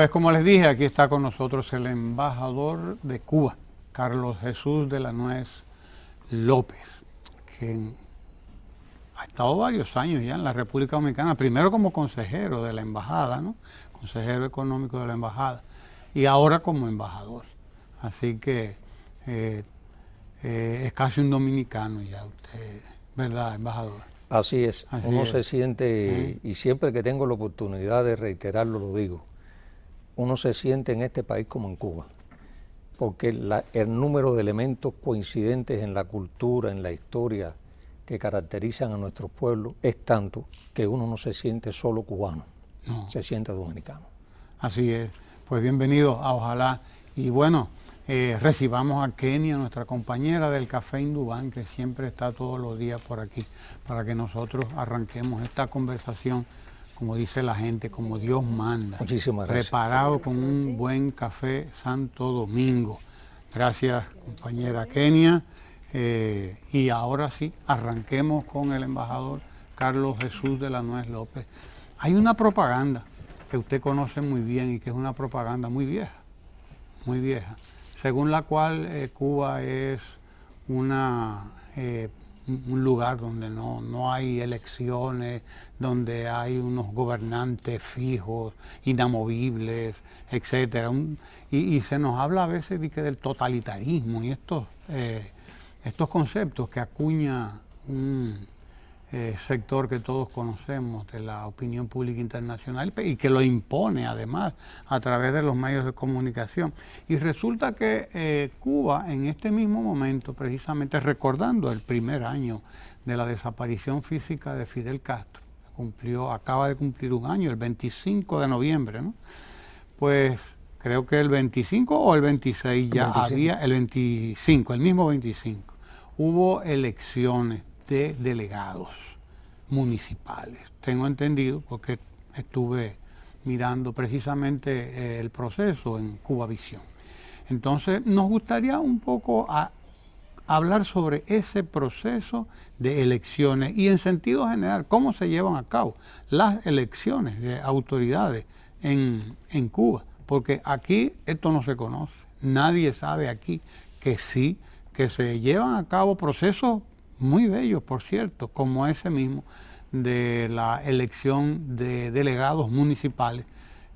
Pues como les dije, aquí está con nosotros el embajador de Cuba, Carlos Jesús de la Nuez López, quien ha estado varios años ya en la República Dominicana, primero como consejero de la embajada, ¿no? Consejero económico de la embajada, y ahora como embajador. Así que es casi un dominicano ya usted, ¿verdad, embajador? Así es, Así uno es. se siente, y siempre que tengo la oportunidad de reiterarlo, lo digo, uno se siente en este país como en Cuba, porque el número de elementos coincidentes en la cultura, en la historia, que caracterizan a nuestros pueblos, es tanto que uno no se siente solo cubano, No. se siente dominicano. Así es. Pues bienvenido a Ojalá. Y bueno, recibamos a Kenia, nuestra compañera del Café Indubán, que siempre está todos los días por aquí, para que nosotros arranquemos esta conversación, como dice la gente, como Dios manda. Muchísimas gracias. Preparado con un buen café Santo Domingo. Gracias, compañera Kenia. Y ahora sí, arranquemos con el embajador Carlos Jesús de la Nuez López. Hay una propaganda que usted conoce muy bien y que es una propaganda muy vieja, según la cual Cuba es un lugar donde no hay elecciones, donde hay unos gobernantes fijos, inamovibles, etcétera. Y se nos habla a veces del totalitarismo y estos conceptos que acuña un sector que todos conocemos de la opinión pública internacional y que lo impone además a través de los medios de comunicación. Y resulta que Cuba en este mismo momento, precisamente recordando el primer año de la desaparición física de Fidel Castro, acaba de cumplir un año, el 25 de noviembre, ¿no? Pues creo que el 25 o el 26 ya 25. había, el 25, el mismo 25, hubo elecciones de delegados municipales. Tengo entendido, porque estuve mirando precisamente el proceso en Cubavisión. Entonces, nos gustaría un poco hablar sobre ese proceso de elecciones y en sentido general, cómo se llevan a cabo las elecciones de autoridades en Cuba, porque aquí esto no se conoce. Nadie sabe aquí que sí, que se llevan a cabo procesos muy bellos, por cierto, como ese mismo de la elección de delegados municipales,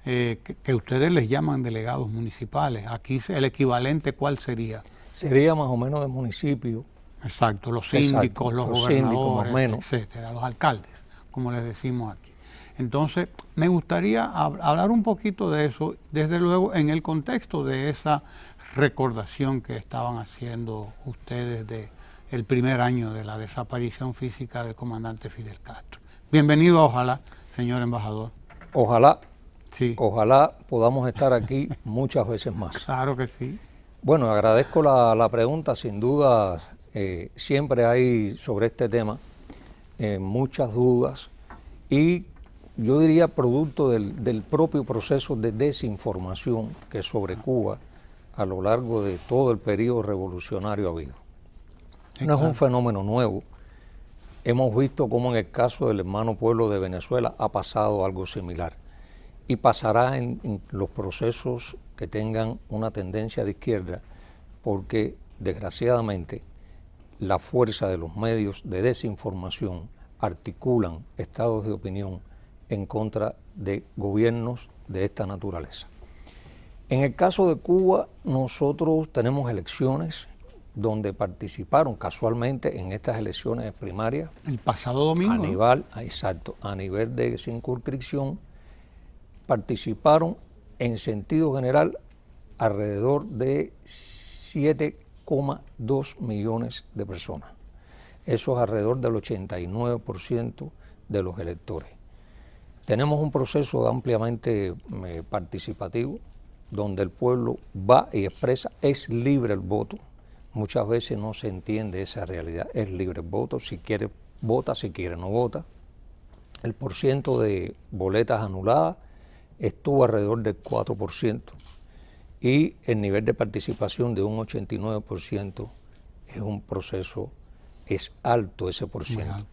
que ustedes les llaman delegados municipales. Aquí el equivalente, ¿cuál sería? Sería más o menos de municipio. Exacto, los síndicos, los gobernadores, más o menos, etcétera, los alcaldes, como les decimos aquí. Entonces, me gustaría hablar un poquito de eso, desde luego en el contexto de esa recordación que estaban haciendo ustedes de el primer año de la desaparición física del comandante Fidel Castro. Bienvenido a Ojalá, señor embajador. Ojalá, sí. Ojalá podamos estar aquí muchas veces más. Claro que sí. Bueno, agradezco la pregunta, sin duda siempre hay sobre este tema muchas dudas y yo diría producto del propio proceso de desinformación que sobre Cuba a lo largo de todo el periodo revolucionario ha habido. No es un fenómeno nuevo. Hemos visto cómo en el caso del hermano pueblo de Venezuela ha pasado algo similar y pasará en los procesos que tengan una tendencia de izquierda, porque desgraciadamente la fuerza de los medios de desinformación articulan estados de opinión en contra de gobiernos de esta naturaleza. En el caso de Cuba, nosotros tenemos elecciones donde participaron casualmente en estas elecciones primarias. El pasado domingo. A nivel de circunscripción, participaron en sentido general alrededor de 7,2 millones de personas. Eso es alrededor del 89% de los electores. Tenemos un proceso ampliamente participativo, donde el pueblo va y expresa, es libre el voto. Muchas veces no se entiende esa realidad, es libre el voto, si quiere vota, si quiere no vota. El porciento de boletas anuladas estuvo alrededor del 4% y el nivel de participación de un 89% es un proceso, es alto ese porciento.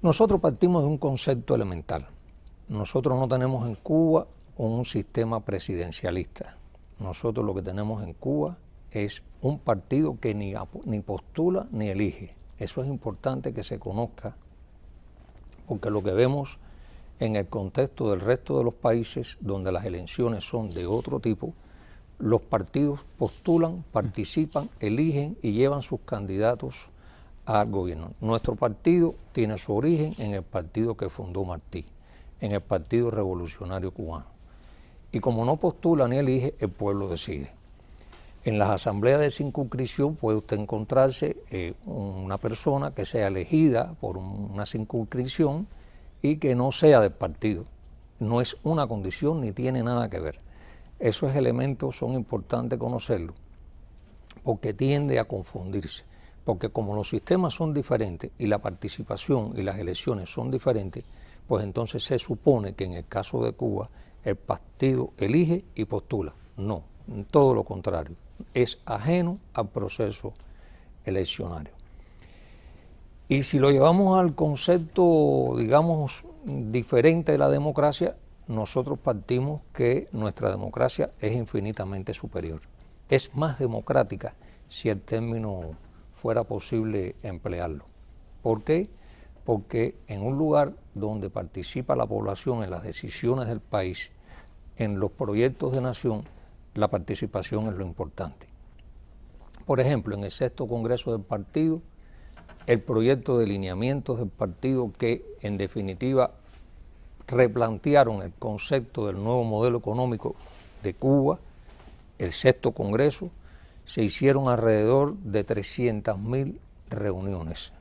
Nosotros partimos de un concepto elemental. Nosotros no tenemos en Cuba un sistema presidencialista. Nosotros lo que tenemos en Cuba es un partido que ni postula ni elige. Eso es importante que se conozca, porque lo que vemos en el contexto del resto de los países donde las elecciones son de otro tipo, los partidos postulan, participan, eligen y llevan sus candidatos al gobierno. Nuestro partido tiene su origen en el partido que fundó Martí, en el Partido Revolucionario Cubano. Y como no postula ni elige, el pueblo decide. En las asambleas de circunscripción puede usted encontrarse una persona que sea elegida por una circunscripción y que no sea del partido. No es una condición ni tiene nada que ver. Esos elementos son importantes conocerlos porque tiende a confundirse. Porque como los sistemas son diferentes y la participación y las elecciones son diferentes, pues entonces se supone que en el caso de Cuba el partido elige y postula. No, todo lo contrario, es ajeno al proceso eleccionario. Y si lo llevamos al concepto, digamos, diferente de la democracia, nosotros partimos que nuestra democracia es infinitamente superior. Es más democrática si el término fuera posible emplearlo. ¿Por qué? Porque en un lugar donde participa la población en las decisiones del país, en los proyectos de nación, la participación es lo importante. Por ejemplo, en el 6º Congreso del Partido, el proyecto de lineamientos del partido que en definitiva replantearon el concepto del nuevo modelo económico de Cuba, el 6º Congreso, se hicieron alrededor de 300.000 reuniones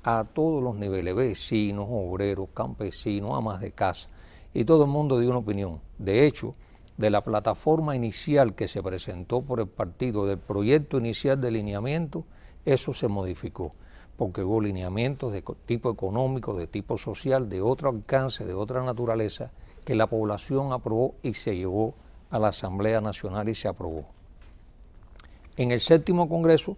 a todos los niveles, vecinos, obreros, campesinos, amas de casa, y todo el mundo dio una opinión. De hecho, de la plataforma inicial que se presentó por el partido, del proyecto inicial de lineamiento, eso se modificó, porque hubo lineamientos de tipo económico, de tipo social, de otro alcance, de otra naturaleza, que la población aprobó y se llevó a la Asamblea Nacional y se aprobó. En el 7º Congreso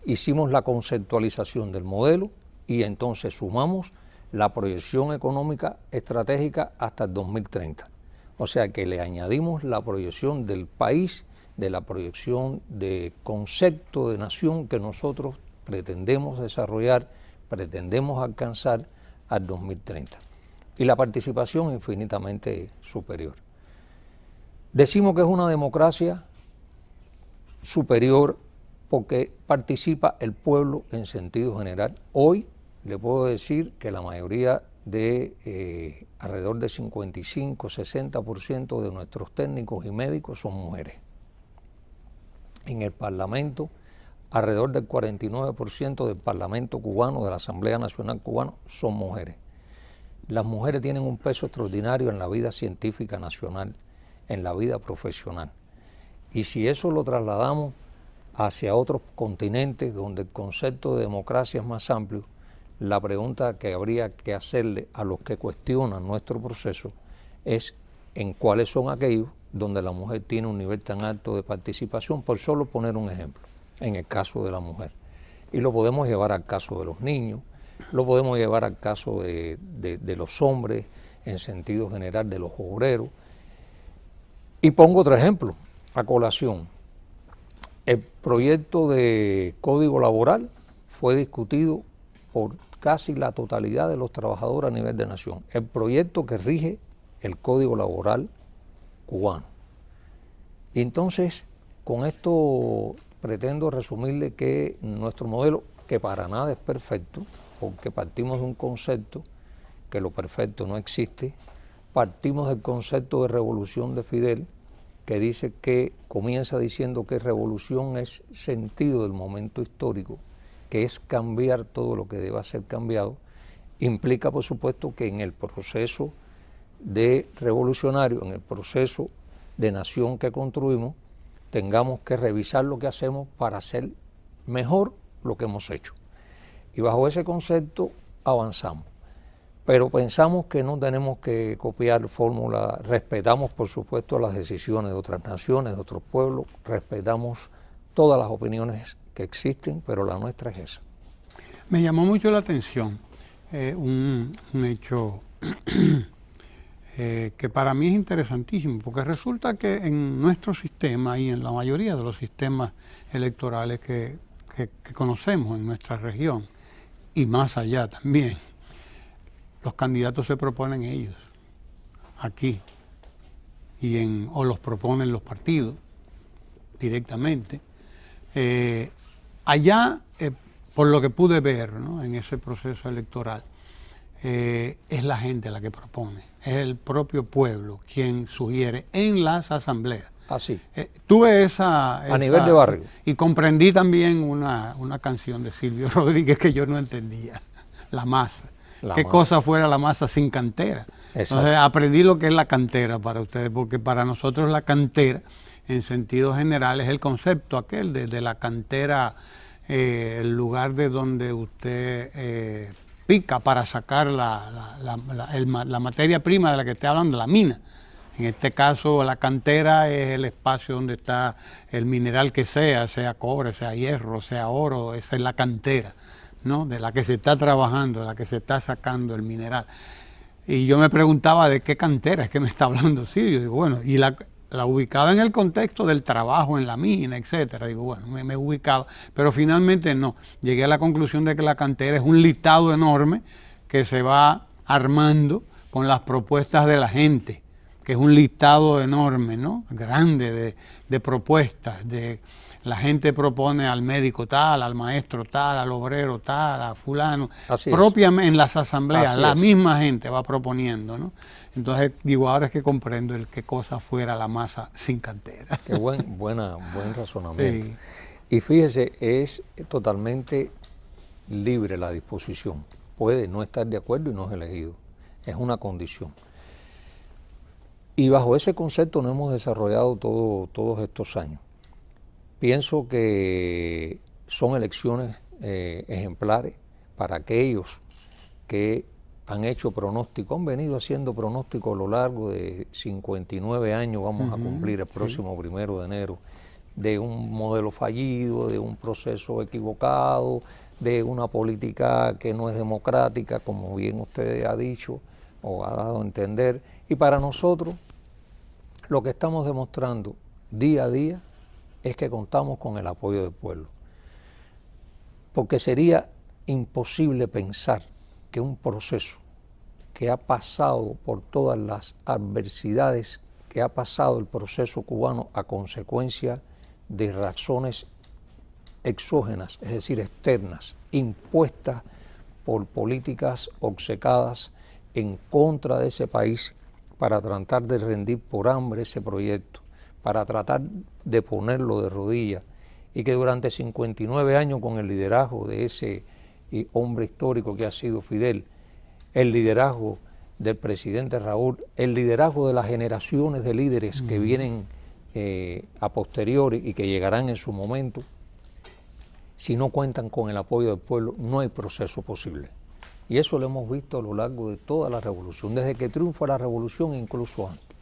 hicimos la conceptualización del modelo y entonces sumamos la proyección económica estratégica hasta el 2030. O sea que le añadimos la proyección del país, de la proyección de concepto de nación que nosotros pretendemos desarrollar, pretendemos alcanzar al 2030. Y la participación infinitamente superior. Decimos que es una democracia superior porque participa el pueblo en sentido general. Hoy le puedo decir que la mayoría de alrededor de 55-60% de nuestros técnicos y médicos son mujeres. En el Parlamento, alrededor del 49% del Parlamento cubano, de la Asamblea Nacional Cubana, son mujeres. Las mujeres tienen un peso extraordinario en la vida científica nacional, en la vida profesional. Y si eso lo trasladamos hacia otros continentes donde el concepto de democracia es más amplio, la pregunta que habría que hacerle a los que cuestionan nuestro proceso es en cuáles son aquellos donde la mujer tiene un nivel tan alto de participación, por solo poner un ejemplo, en el caso de la mujer. Y lo podemos llevar al caso de los niños, lo podemos llevar al caso de los hombres, en sentido general de los obreros. Y pongo otro ejemplo, a colación. El proyecto de Código Laboral fue discutido por casi la totalidad de los trabajadores a nivel de nación. El proyecto que rige el Código Laboral cubano. Y entonces, con esto pretendo resumirle que nuestro modelo, que para nada es perfecto, porque partimos de un concepto que lo perfecto no existe, partimos del concepto de revolución de Fidel, que dice que comienza diciendo que revolución es sentido del momento histórico, que es cambiar todo lo que deba ser cambiado, implica por supuesto que en el proceso de revolucionario, en el proceso de nación que construimos, tengamos que revisar lo que hacemos para hacer mejor lo que hemos hecho. Y bajo ese concepto avanzamos. Pero pensamos que no tenemos que copiar fórmulas, respetamos por supuesto las decisiones de otras naciones, de otros pueblos, respetamos todas las opiniones que existen, pero la nuestra es esa. Me llamó mucho la atención un hecho que para mí es interesantísimo, porque resulta que en nuestro sistema y en la mayoría de los sistemas electorales que conocemos en nuestra región, y más allá también, los candidatos se proponen ellos, aquí, o los proponen los partidos directamente. Allá, por lo que pude ver, ¿no?, en ese proceso electoral, es la gente la que propone, es el propio pueblo quien sugiere en las asambleas. Así. Tuve esa a nivel de barrio. Y comprendí también una canción de Silvio Rodríguez que yo no entendía, La Masa. ¿Qué cosa fuera la masa sin cantera? Exacto. Entonces aprendí lo que es la cantera para ustedes, porque para nosotros la cantera, en sentido general, es el concepto aquel de la cantera, el lugar de donde usted pica para sacar la materia prima de la que esté hablando, la mina. En este caso, la cantera es el espacio donde está el mineral que sea cobre, sea hierro, sea oro, esa es la cantera, ¿no?, de la que se está trabajando, de la que se está sacando el mineral. Y yo me preguntaba de qué cantera es que me está hablando Silvio. Digo, bueno, y la ubicaba en el contexto del trabajo en la mina, etcétera. Digo, bueno, me ubicaba, pero finalmente no. Llegué a la conclusión de que la cantera es un listado enorme que se va armando con las propuestas de la gente, que es un listado enorme, ¿no?, grande de propuestas. La gente propone al médico tal, al maestro tal, al obrero tal, a fulano. Propiamente en las asambleas, la misma gente va proponiendo, ¿no? Entonces, digo, ahora es que comprendo qué cosa fuera la masa sin cantera. Qué buen razonamiento. Sí. Y fíjese, es totalmente libre la disposición. Puede no estar de acuerdo y no es elegido. Es una condición. Y bajo ese concepto nos hemos desarrollado todos estos años. Pienso que son elecciones ejemplares para aquellos que han hecho pronóstico, han venido haciendo pronóstico a lo largo de 59 años, vamos a cumplir el próximo 1 de enero, de un modelo fallido, de un proceso equivocado, de una política que no es democrática, como bien usted ha dicho o ha dado a entender. Y para nosotros, lo que estamos demostrando día a día es que contamos con el apoyo del pueblo. Porque sería imposible pensar que un proceso que ha pasado por todas las adversidades que ha pasado el proceso cubano a consecuencia de razones exógenas, es decir, externas, impuestas por políticas obcecadas en contra de ese país para tratar de rendir por hambre ese proyecto, para tratar de ponerlo de rodillas, y que durante 59 años con el liderazgo de ese hombre histórico que ha sido Fidel, el liderazgo del presidente Raúl, el liderazgo de las generaciones de líderes que vienen a posteriori y que llegarán en su momento, si no cuentan con el apoyo del pueblo, no hay proceso posible. Y eso lo hemos visto a lo largo de toda la revolución, desde que triunfa la revolución e incluso antes.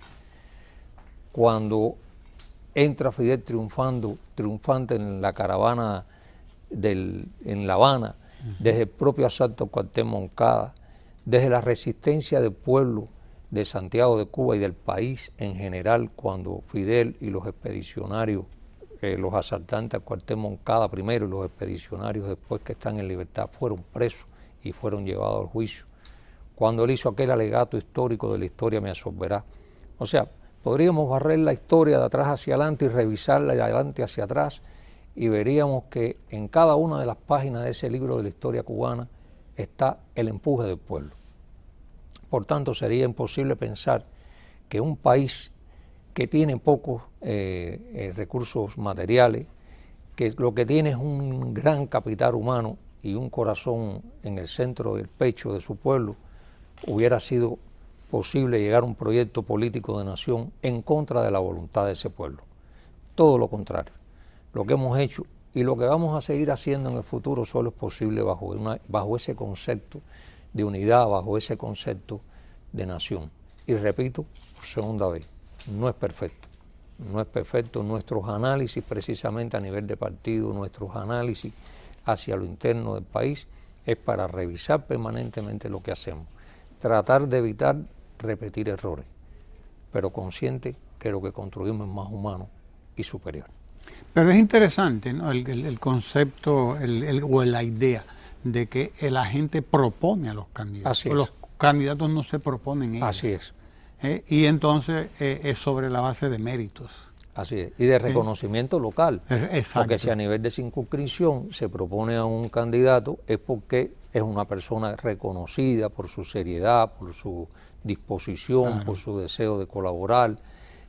Cuando entra Fidel triunfante en la caravana en La Habana, desde el propio asalto al cuartel Moncada, desde la resistencia del pueblo de Santiago de Cuba y del país en general, cuando Fidel y los expedicionarios, los asaltantes al cuartel Moncada primero y los expedicionarios después que están en libertad, fueron presos y fueron llevados al juicio. Cuando él hizo aquel alegato histórico de la historia me absorberá. O sea, podríamos barrer la historia de atrás hacia adelante y revisarla de adelante hacia atrás y veríamos que en cada una de las páginas de ese libro de la historia cubana está el empuje del pueblo. Por tanto, sería imposible pensar que un país que tiene pocos recursos materiales, que lo que tiene es un gran capital humano y un corazón en el centro del pecho de su pueblo, hubiera sido posible llegar a un proyecto político de nación en contra de la voluntad de ese pueblo. Todo lo contrario. Lo que hemos hecho y lo que vamos a seguir haciendo en el futuro solo es posible bajo ese concepto de unidad, bajo ese concepto de nación. Y repito, por segunda vez, no es perfecto. No es perfecto. Nuestros análisis precisamente a nivel de partido, nuestros análisis hacia lo interno del país es para revisar permanentemente lo que hacemos. Tratar de evitar repetir errores, pero consciente que lo que construimos es más humano y superior. Pero es interesante, ¿no? El concepto o la idea de que la gente propone a los candidatos. Así es. Los candidatos no se proponen ellos. Así es. Y entonces es sobre la base de méritos. Así es. Y de reconocimiento local. Exacto. Porque si a nivel de circunscripción se propone a un candidato es porque es una persona reconocida por su seriedad, por su disposición, Claro. por su deseo de colaborar.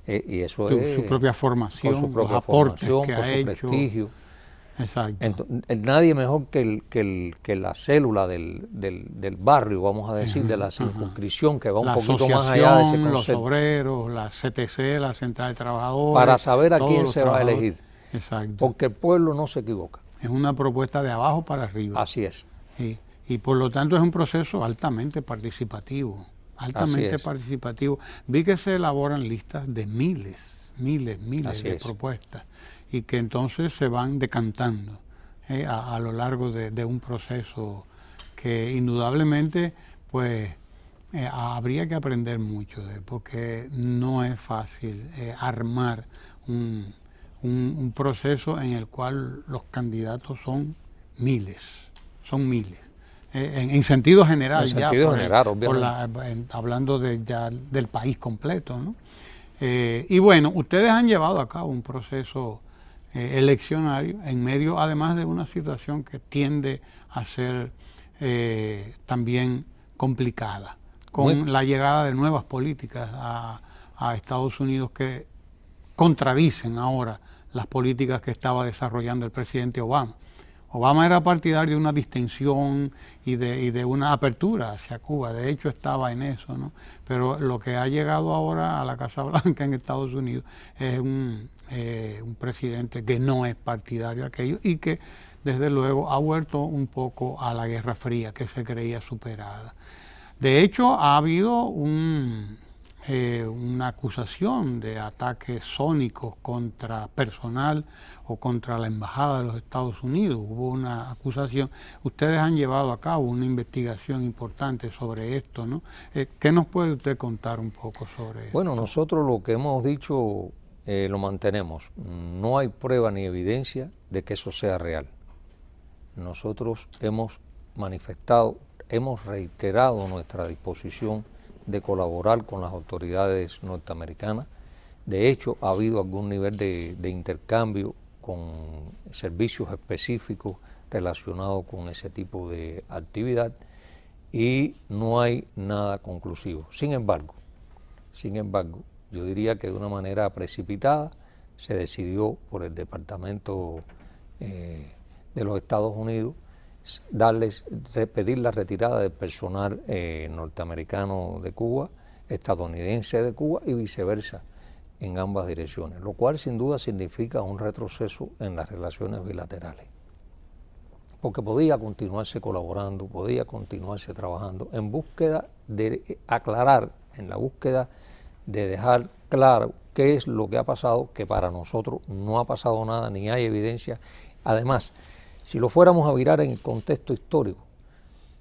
Y eso es Su propia formación, por su propia los aportes formación, que por ha su hecho. prestigio. Exacto. Entonces, nadie mejor que la célula del barrio, vamos a decir, de la circunscripción, que va un poquito más allá de ese los concepto, obreros, la CTC, la Central de Trabajadores. para saber a todos quién los se va a trabajadores. elegir. Exacto. Porque el pueblo no se equivoca. Es una propuesta de abajo para arriba. Así es. Sí. Y por lo tanto es un proceso altamente participativo. Altamente participativo. Vi que se elaboran listas de miles de propuestas y que entonces se van decantando a lo largo de un proceso que indudablemente pues habría que aprender mucho de él, porque no es fácil armar un proceso en el cual los candidatos son miles. En sentido general, en sentido general, obviamente. Hablando ya del país completo, ¿no? Y bueno, ustedes han llevado a cabo un proceso eleccionario en medio, además de una situación que tiende a ser también complicada, con la llegada de nuevas políticas a Estados Unidos que contradicen ahora las políticas que estaba desarrollando el presidente Obama. Obama era partidario de una distensión y de una apertura hacia Cuba, de hecho estaba en eso, ¿no? Pero lo que ha llegado ahora a la Casa Blanca en Estados Unidos es un presidente que no es partidario de aquello y que desde luego ha vuelto un poco a la Guerra Fría que se creía superada. De hecho ha habido una acusación de ataques sónicos contra personal o contra la Embajada de los Estados Unidos. Hubo una acusación. Ustedes han llevado a cabo una investigación importante sobre esto, ¿no? ¿Qué nos puede usted contar un poco sobre esto? Bueno, nosotros lo que hemos dicho lo mantenemos. No hay prueba ni evidencia de que eso sea real. Nosotros hemos manifestado, hemos reiterado nuestra disposición de colaborar con las autoridades norteamericanas. De hecho, ha habido algún nivel de intercambio con servicios específicos relacionados con ese tipo de actividad y no hay nada conclusivo. Sin embargo, yo diría que de una manera precipitada se decidió por el Departamento de los Estados Unidos pedir la retirada del personal norteamericano de Cuba, estadounidense de Cuba y viceversa en ambas direcciones, lo cual sin duda significa un retroceso en las relaciones bilaterales, porque podía continuarse colaborando, podía continuarse trabajando en búsqueda de aclarar, en la búsqueda de dejar claro qué es lo que ha pasado, que para nosotros no ha pasado nada, ni hay evidencia. Además, si lo fuéramos a virar en el contexto histórico,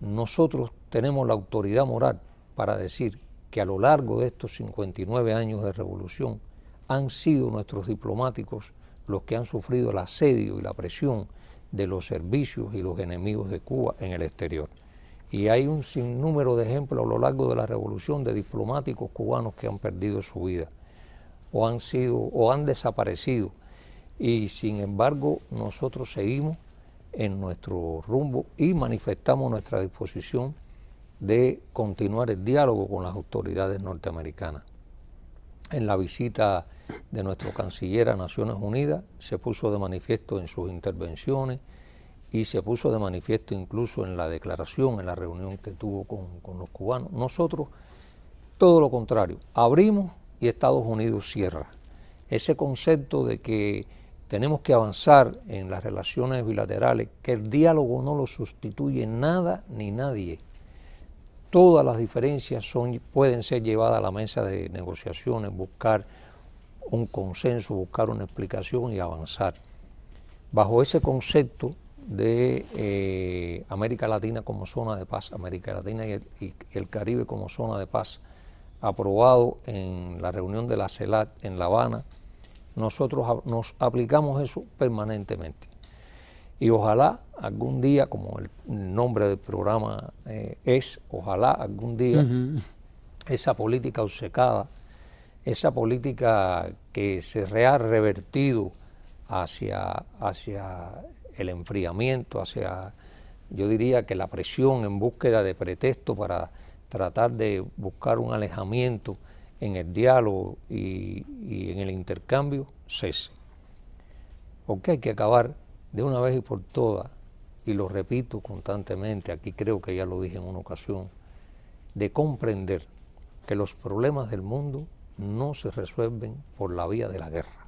nosotros tenemos la autoridad moral para decir que a lo largo de estos 59 años de revolución han sido nuestros diplomáticos los que han sufrido el asedio y la presión de los servicios y los enemigos de Cuba en el exterior. Y hay un sinnúmero de ejemplos a lo largo de la revolución de diplomáticos cubanos que han perdido su vida o han desaparecido. Y sin embargo, nosotros seguimos en nuestro rumbo y manifestamos nuestra disposición de continuar el diálogo con las autoridades norteamericanas. En la visita de nuestro canciller a Naciones Unidas se puso de manifiesto en sus intervenciones y se puso de manifiesto incluso en la declaración, en la reunión que tuvo con los cubanos. Nosotros, todo lo contrario, abrimos y Estados Unidos cierra. Ese concepto de que tenemos que avanzar en las relaciones bilaterales, que el diálogo no lo sustituye nada ni nadie. Todas las diferencias pueden ser llevadas a la mesa de negociaciones, buscar un consenso, buscar una explicación y avanzar. Bajo ese concepto de América Latina como zona de paz, América Latina y el Caribe como zona de paz, aprobado en la reunión de la CELAC en La Habana, nosotros nos aplicamos eso permanentemente. Y ojalá algún día, como el nombre del programa ojalá algún día esa política obcecada, esa política que se ha revertido hacia el enfriamiento, yo diría que la presión en búsqueda de pretexto para tratar de buscar un alejamiento en el diálogo y en el intercambio, cese. Porque hay que acabar de una vez y por todas, y lo repito constantemente, aquí creo que ya lo dije en una ocasión, de comprender que los problemas del mundo no se resuelven por la vía de la guerra.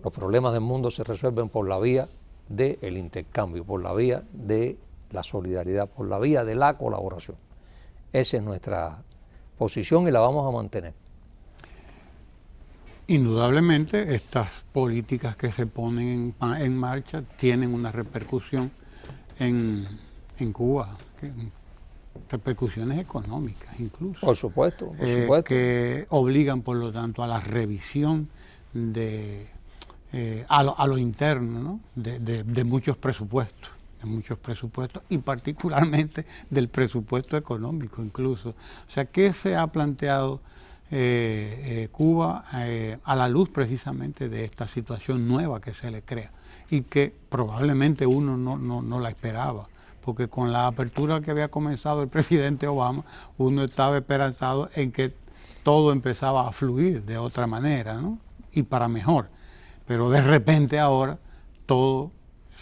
Los problemas del mundo se resuelven por la vía del intercambio, por la vía de la solidaridad, por la vía de la colaboración. Esa es nuestra posición y la vamos a mantener. Indudablemente, estas políticas que se ponen en marcha tienen una repercusión en Cuba, repercusiones económicas incluso. Por supuesto, por supuesto. Que obligan, por lo tanto, a la revisión a lo interno, ¿no? de muchos presupuestos. Y particularmente del presupuesto económico incluso. O sea, ¿qué se ha planteado Cuba a la luz precisamente de esta situación nueva que se le crea y que probablemente uno no la esperaba? Porque con la apertura que había comenzado el presidente Obama, uno estaba esperanzado en que todo empezaba a fluir de otra manera, ¿no? Y para mejor. Pero de repente ahora todo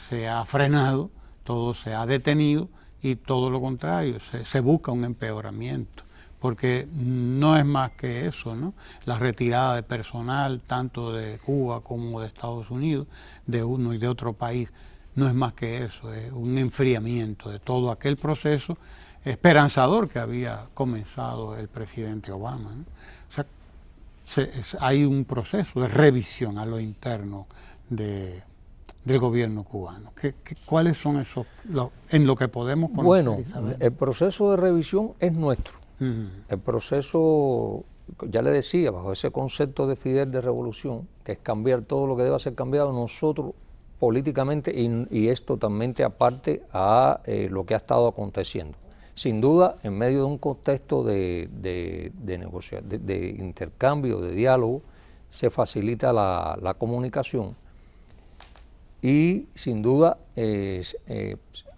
se ha frenado, todo se ha detenido y todo lo contrario, se busca un empeoramiento, porque no es más que eso, ¿no? La retirada de personal, tanto de Cuba como de Estados Unidos, de uno y de otro país, no es más que eso, es un enfriamiento de todo aquel proceso esperanzador que había comenzado el presidente Obama, ¿no? O sea, hay un proceso de revisión a lo interno del gobierno cubano. ¿Cuáles son esos, en lo que podemos conocer? Bueno, el proceso de revisión es nuestro. El proceso, ya le decía, bajo ese concepto de Fidel de revolución, que es cambiar todo lo que deba ser cambiado, nosotros políticamente, y es totalmente aparte a lo que ha estado aconteciendo. Sin duda, en medio de un contexto de intercambio, de diálogo, se facilita la comunicación y sin duda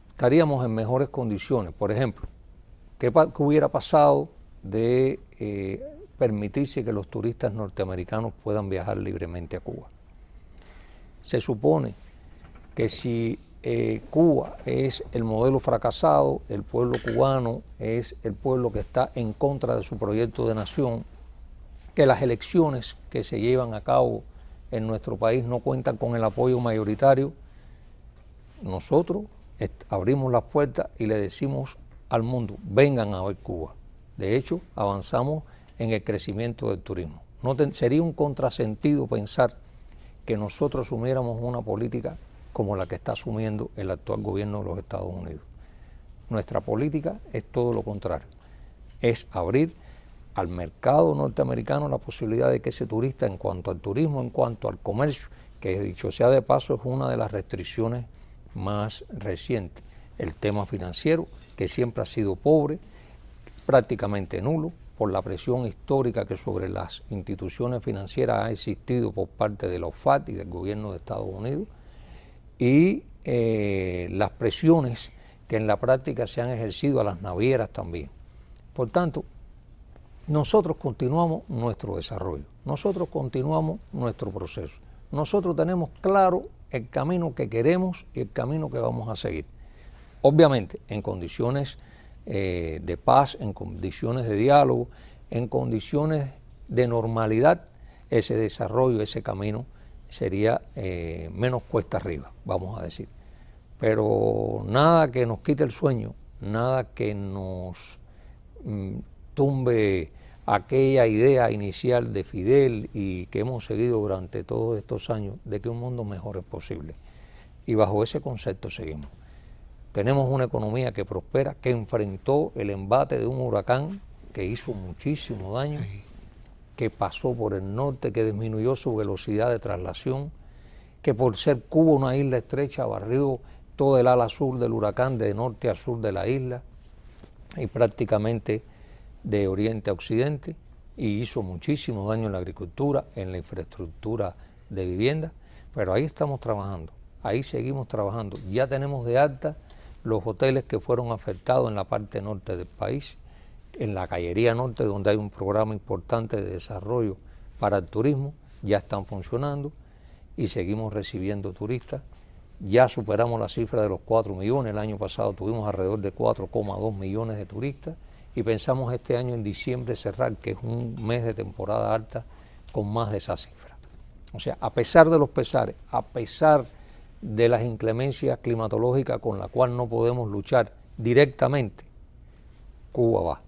estaríamos en mejores condiciones. Por ejemplo, ¿qué hubiera pasado de permitirse que los turistas norteamericanos puedan viajar libremente a Cuba? Se supone que si Cuba es el modelo fracasado, el pueblo cubano es el pueblo que está en contra de su proyecto de nación, que las elecciones que se llevan a cabo en nuestro país no cuentan con el apoyo mayoritario, nosotros abrimos las puertas y le decimos al mundo, vengan a ver Cuba. De hecho, avanzamos en el crecimiento del turismo. Sería un contrasentido pensar que nosotros asumiéramos una política como la que está asumiendo el actual gobierno de los Estados Unidos. Nuestra política es todo lo contrario, es abrir al mercado norteamericano la posibilidad de que ese turista, en cuanto al turismo, en cuanto al comercio, que dicho sea de paso es una de las restricciones más recientes, el tema financiero, que siempre ha sido pobre, prácticamente nulo, por la presión histórica que sobre las instituciones financieras ha existido por parte de la OFAC y del gobierno de Estados Unidos, y las presiones que en la práctica se han ejercido a las navieras también. Por tanto, nosotros continuamos nuestro desarrollo, nosotros continuamos nuestro proceso, nosotros tenemos claro el camino que queremos y el camino que vamos a seguir. Obviamente, en condiciones de paz, en condiciones de diálogo, en condiciones de normalidad, ese desarrollo, ese camino sería menos cuesta arriba, vamos a decir. Pero nada que nos quite el sueño, nada que nos tumbe aquella idea inicial de Fidel y que hemos seguido durante todos estos años de que un mundo mejor es posible. Y bajo ese concepto seguimos. Tenemos una economía que prospera, que enfrentó el embate de un huracán que hizo muchísimo daño, Sí. que pasó por el norte, que disminuyó su velocidad de traslación, que por ser Cuba una isla estrecha barrió todo el ala sur del huracán de norte a sur de la isla y prácticamente de oriente a occidente, y hizo muchísimo daño en la agricultura, en la infraestructura de vivienda, pero ahí estamos trabajando, ahí seguimos trabajando. Ya tenemos de alta los hoteles que fueron afectados en la parte norte del país, en la Cayería Norte, donde hay un programa importante de desarrollo para el turismo, ya están funcionando y seguimos recibiendo turistas. Ya superamos la cifra de los 4 millones, el año pasado tuvimos alrededor de 4,2 millones de turistas y pensamos este año en diciembre cerrar, que es un mes de temporada alta, con más de esa cifra. O sea, a pesar de los pesares, a pesar de las inclemencias climatológicas con las cuales no podemos luchar directamente, Cuba va.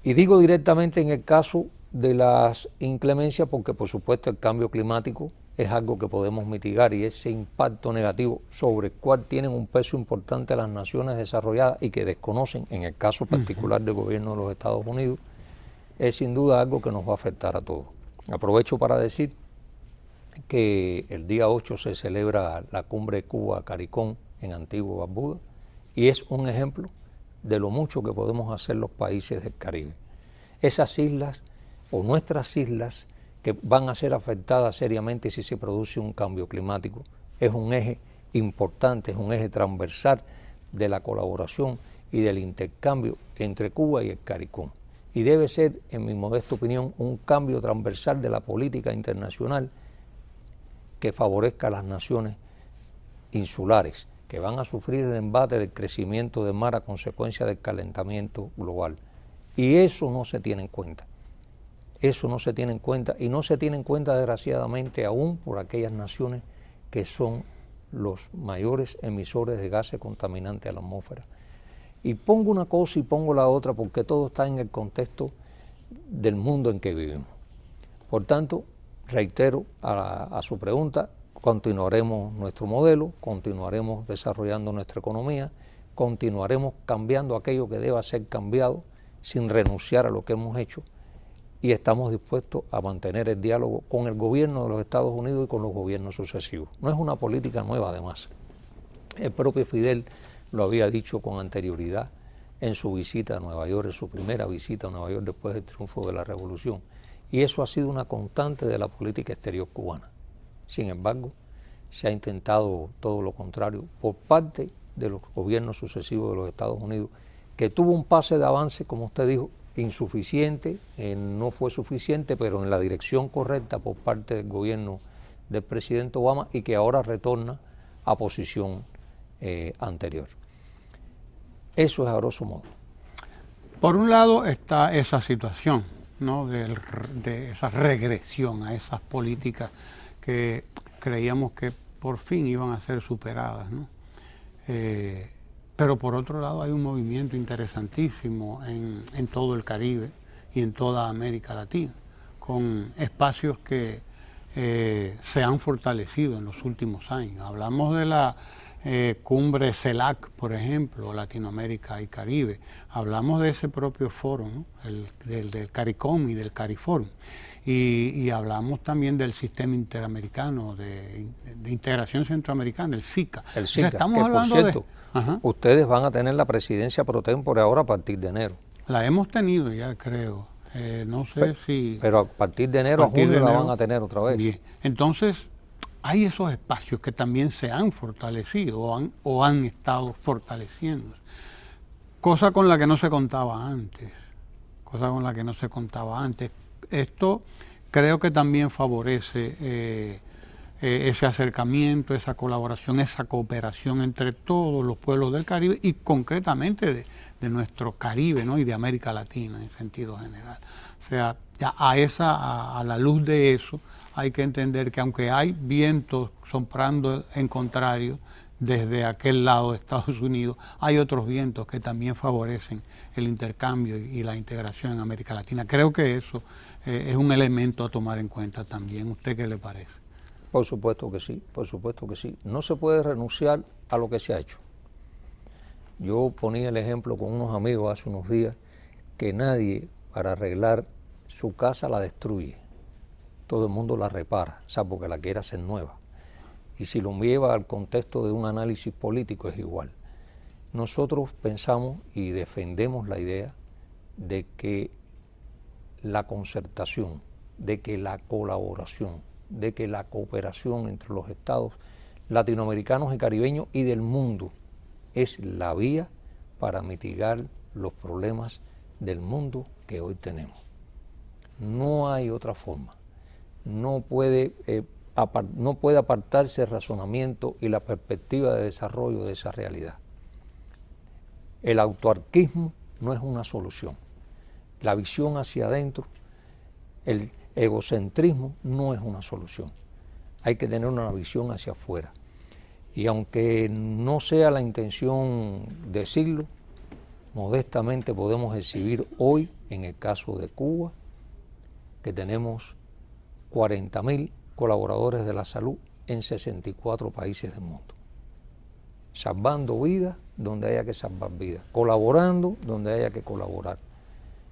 Y digo directamente en el caso de las inclemencias porque por supuesto el cambio climático es algo que podemos mitigar y ese impacto negativo sobre el cual tienen un peso importante las naciones desarrolladas y que desconocen, en el caso particular del gobierno de los Estados Unidos, es sin duda algo que nos va a afectar a todos. Aprovecho para decir que el día 8 se celebra la cumbre Cuba-CARICOM en Antigua y Barbuda y es un ejemplo de lo mucho que podemos hacer los países del Caribe. Esas islas o nuestras islas que van a ser afectadas seriamente si se produce un cambio climático, es un eje importante, es un eje transversal de la colaboración y del intercambio entre Cuba y el CARICOM. Y debe ser, en mi modesta opinión, un cambio transversal de la política internacional que favorezca a las naciones insulares, que van a sufrir el embate del crecimiento del mar a consecuencia del calentamiento global. Y eso no se tiene en cuenta. Eso no se tiene en cuenta y no se tiene en cuenta desgraciadamente aún por aquellas naciones que son los mayores emisores de gases contaminantes a la atmósfera. Y pongo una cosa y pongo la otra porque todo está en el contexto del mundo en que vivimos. Por tanto, reitero a su pregunta, continuaremos nuestro modelo, continuaremos desarrollando nuestra economía, continuaremos cambiando aquello que deba ser cambiado sin renunciar a lo que hemos hecho y estamos dispuestos a mantener el diálogo con el gobierno de los Estados Unidos y con los gobiernos sucesivos. No es una política nueva además. El propio Fidel lo había dicho con anterioridad en su visita a Nueva York, en su primera visita a Nueva York después del triunfo de la Revolución. Y eso ha sido una constante de la política exterior cubana. Sin embargo, se ha intentado todo lo contrario por parte de los gobiernos sucesivos de los Estados Unidos, que tuvo un pase de avance, como usted dijo, insuficiente, no fue suficiente, pero en la dirección correcta por parte del gobierno del presidente Obama y que ahora retorna a posición anterior. Eso es a grosso modo. Por un lado está esa situación, ¿no? de esa regresión a esas políticas que creíamos que por fin iban a ser superadas, ¿no? Pero por otro lado hay un movimiento interesantísimo en todo el Caribe y en toda América Latina, con espacios que se han fortalecido en los últimos años. Hablamos de la cumbre CELAC, por ejemplo, Latinoamérica y Caribe. Hablamos de ese propio foro, ¿no? del CARICOM y del CARIFORUM. Y hablamos también del sistema interamericano de integración centroamericana, el SICA. El SICA, o sea, estamos que hablando por cierto, Ajá. Ustedes van a tener la presidencia pro tempore ahora a partir de enero. La hemos tenido ya, creo. No sé si... Pero a partir de enero a junio la van a tener otra vez. Bien. Entonces, hay esos espacios que también se han fortalecido o han estado fortaleciendo. Cosa con la que no se contaba antes. Esto creo que también favorece ese acercamiento, esa colaboración, esa cooperación entre todos los pueblos del Caribe y concretamente de nuestro Caribe, ¿no? Y de América Latina en sentido general. O sea, ya a la luz de eso hay que entender que aunque hay vientos soplando en contrario desde aquel lado de Estados Unidos, hay otros vientos que también favorecen el intercambio y la integración en América Latina. Creo que eso es un elemento a tomar en cuenta también. ¿Usted qué le parece? Por supuesto que sí, por supuesto que sí. No se puede renunciar a lo que se ha hecho. Yo ponía el ejemplo con unos amigos hace unos días que nadie para arreglar su casa la destruye. Todo el mundo la repara, salvo que la quiera hacer nueva. Y si lo lleva al contexto de un análisis político es igual. Nosotros pensamos y defendemos la idea de que la concertación, de que la colaboración, de que la cooperación entre los estados latinoamericanos y caribeños y del mundo es la vía para mitigar los problemas del mundo que hoy tenemos. No hay otra forma. No puede apartarse el razonamiento y la perspectiva de desarrollo de esa realidad. El autarquismo no es una solución. La visión hacia adentro, el egocentrismo no es una solución. Hay que tener una visión hacia afuera. Y aunque no sea la intención decirlo, modestamente podemos exhibir hoy, en el caso de Cuba, que tenemos 40.000 colaboradores de la salud en 64 países del mundo, salvando vidas donde haya que salvar vidas, colaborando donde haya que colaborar,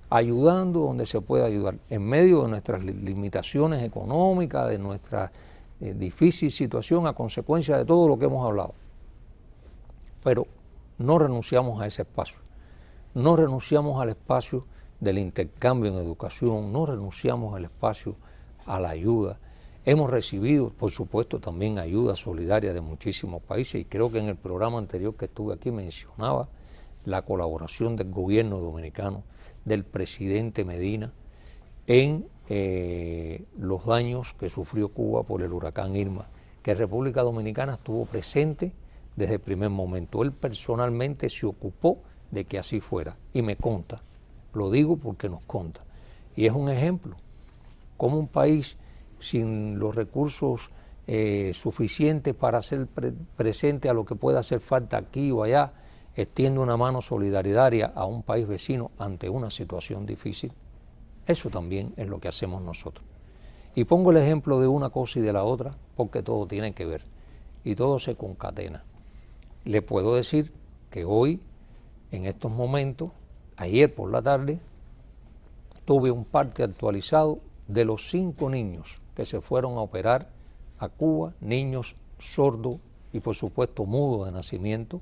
ayudando donde se pueda ayudar, en medio de nuestras limitaciones económicas, de nuestra difícil situación a consecuencia de todo lo que hemos hablado. Pero no renunciamos a ese espacio, no renunciamos al espacio del intercambio en educación, no renunciamos al espacio a la ayuda. Hemos recibido, por supuesto, también ayuda solidaria de muchísimos países y creo que en el programa anterior que estuve aquí mencionaba la colaboración del gobierno dominicano, del presidente Medina, en los daños que sufrió Cuba por el huracán Irma, que República Dominicana estuvo presente desde el primer momento. Él personalmente se ocupó de que así fuera y me consta, lo digo porque nos consta. Y es un ejemplo, como un país sin los recursos suficientes para hacer presente a lo que pueda hacer falta aquí o allá, extiende una mano solidaria a un país vecino ante una situación difícil. Eso también es lo que hacemos nosotros. Y pongo el ejemplo de una cosa y de la otra porque todo tiene que ver y todo se concatena. Le puedo decir que hoy, en estos momentos, ayer por la tarde, tuve un parte actualizado de los 5 niños que se fueron a operar a Cuba, niños sordos y por supuesto mudos de nacimiento,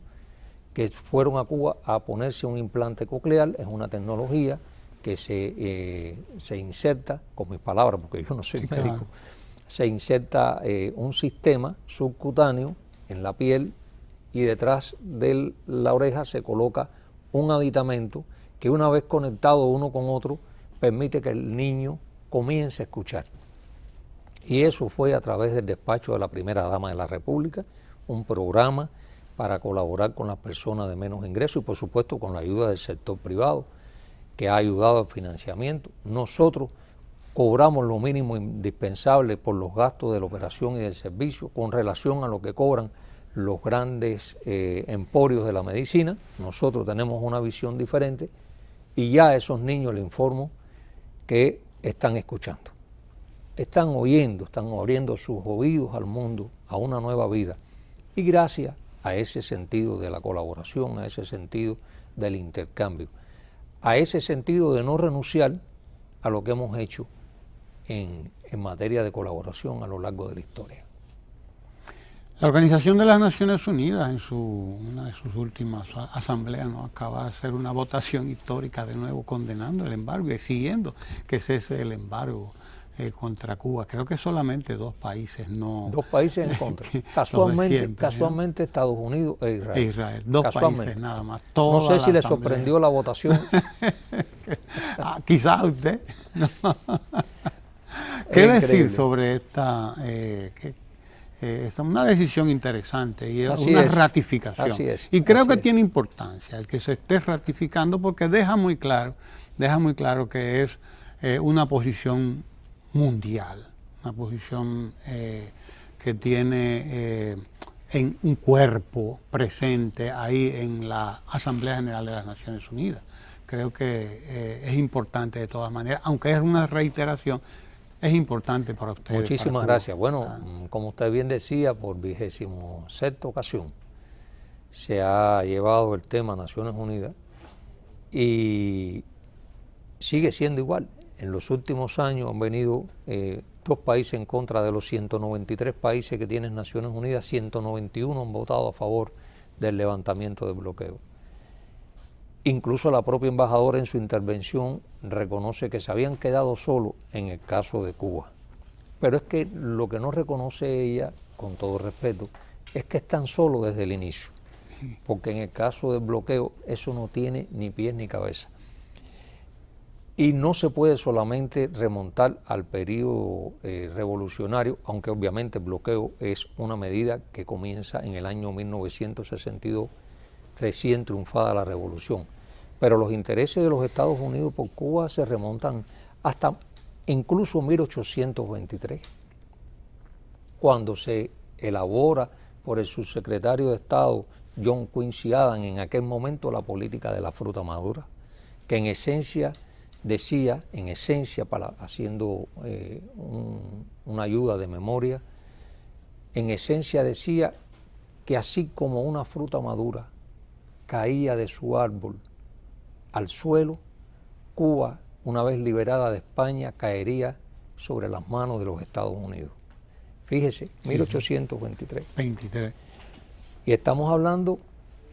que fueron a Cuba a ponerse un implante coclear. Es una tecnología que se inserta, con mis palabras porque yo no soy médico, claro, se inserta un sistema subcutáneo en la piel y detrás de la oreja se coloca un aditamento que una vez conectado uno con otro permite que el niño comience a escuchar. Y eso fue a través del despacho de la primera dama de la República, un programa para colaborar con las personas de menos ingresos y por supuesto con la ayuda del sector privado que ha ayudado al financiamiento. Nosotros cobramos lo mínimo indispensable por los gastos de la operación y del servicio con relación a lo que cobran los grandes emporios de la medicina. Nosotros tenemos una visión diferente y ya a esos niños les informo que están escuchando, están oyendo, están abriendo sus oídos al mundo, a una nueva vida. Y gracias a ese sentido de la colaboración, a ese sentido del intercambio, a ese sentido de no renunciar a lo que hemos hecho en materia de colaboración a lo largo de la historia. La Organización de las Naciones Unidas en una de sus últimas asambleas acaba de hacer una votación histórica de nuevo condenando el embargo y exigiendo que cese el embargo contra Cuba. Creo que solamente 2 países no... 2 países en contra. Casualmente ¿no? Estados Unidos e Israel. Israel, 2 países nada más. No sé si le sorprendió la votación. Quizás a usted. No. ¿Qué decir sobre esta... es una decisión interesante y es una ratificación. Así es, y creo que tiene importancia el que se esté ratificando porque deja muy claro que es una posición mundial, una posición que tiene en un cuerpo presente ahí en la Asamblea General de las Naciones Unidas. Creo que es importante de todas maneras, aunque es una reiteración. Es importante para ustedes. Muchísimas gracias. Bueno, como usted bien decía, por 26ª ocasión se ha llevado el tema a Naciones Unidas y sigue siendo igual. En los últimos años han venido 2 países en contra de los 193 países que tienen Naciones Unidas, 191 han votado a favor del levantamiento del bloqueo. Incluso la propia embajadora en su intervención reconoce que se habían quedado solos en el caso de Cuba. Pero es que lo que no reconoce ella, con todo respeto, es que están solos desde el inicio. Porque en el caso del bloqueo eso no tiene ni pies ni cabeza. Y no se puede solamente remontar al periodo revolucionario, aunque obviamente el bloqueo es una medida que comienza en el año 1962, recién triunfada la revolución. Pero los intereses de los Estados Unidos por Cuba se remontan hasta incluso 1823, cuando se elabora por el subsecretario de Estado John Quincy Adams en aquel momento la política de la fruta madura, que en esencia decía, haciendo una ayuda de memoria, en esencia decía que así como una fruta madura caía de su árbol al suelo, Cuba, una vez liberada de España, caería sobre las manos de los Estados Unidos. Fíjese, 1823. 23. Y estamos hablando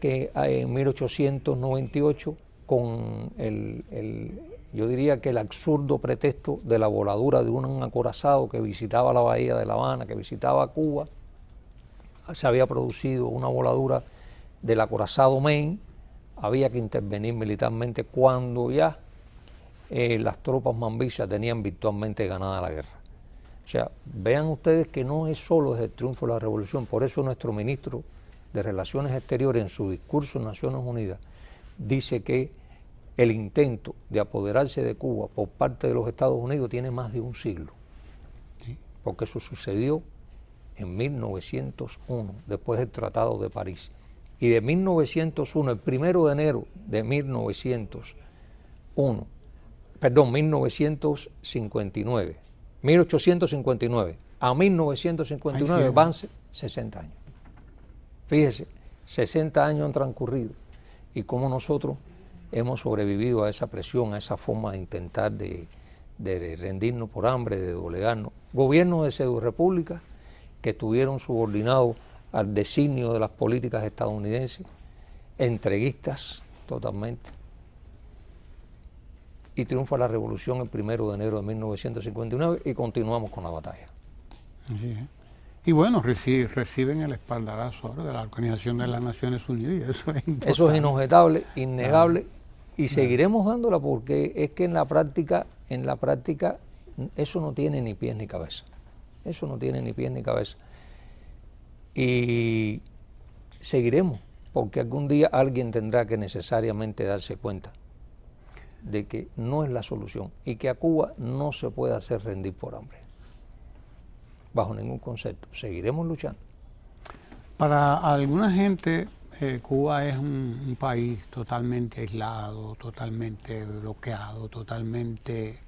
que en 1898, con yo diría que el absurdo pretexto de la voladura de un acorazado que visitaba la bahía de La Habana, que visitaba Cuba, se había producido una voladura del acorazado Maine, había que intervenir militarmente cuando ya las tropas mambisas tenían virtualmente ganada la guerra. O sea, vean ustedes que no es solo desde el triunfo de la revolución, por eso nuestro ministro de Relaciones Exteriores en su discurso en Naciones Unidas dice que el intento de apoderarse de Cuba por parte de los Estados Unidos tiene más de un siglo, porque eso sucedió en 1901, después del Tratado de París. Y de 1901, el 1 de enero de 1859 a 1959 van 60 años. Fíjese, 60 años han transcurrido y cómo nosotros hemos sobrevivido a esa presión, a esa forma de intentar de rendirnos por hambre, de doblegarnos. Gobiernos de pseudorepúblicas que estuvieron subordinados al designio de las políticas estadounidenses, entreguistas totalmente. Y triunfa la revolución el 1 de enero de 1959 y continuamos con la batalla. Así es. Y bueno, reciben el espaldarazo ahora de la Organización de las Naciones Unidas y eso es importante. Eso es inobjetable, innegable, y seguiremos dándola porque es que en la práctica eso no tiene ni pies ni cabeza. Eso no tiene ni pies ni cabeza. Y seguiremos, porque algún día alguien tendrá que necesariamente darse cuenta de que no es la solución y que a Cuba no se puede hacer rendir por hambre, bajo ningún concepto. Seguiremos luchando. Para alguna gente, Cuba es un país totalmente aislado, totalmente bloqueado, totalmente,